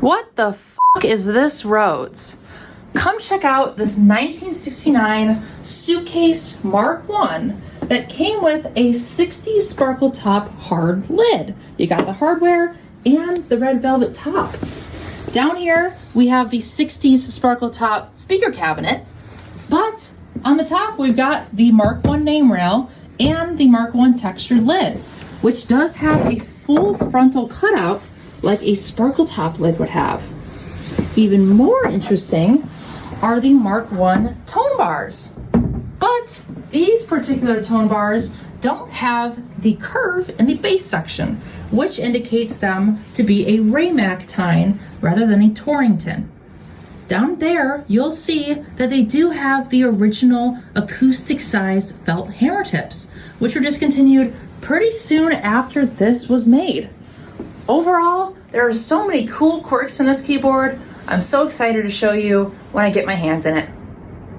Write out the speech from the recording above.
What the fuck is this Rhodes? Come check out this 1969 suitcase Mark I that came with a 60s sparkle top hard lid. You got the hardware and the red velvet top. Down here, we have the 60s sparkle top speaker cabinet, but on the top, we've got the Mark I name rail and the Mark I textured lid, which does have a full frontal cutout like a sparkle top lid would have. Even more interesting are the Mark I tone bars. But these particular tone bars don't have the curve in the base section, which indicates them to be a Raymac tine rather than a Torrington. Down there, you'll see that they do have the original acoustic-sized felt hammer tips, which were discontinued pretty soon after this was made. Overall, there are so many cool quirks in this keyboard. I'm so excited to show you when I get my hands in it.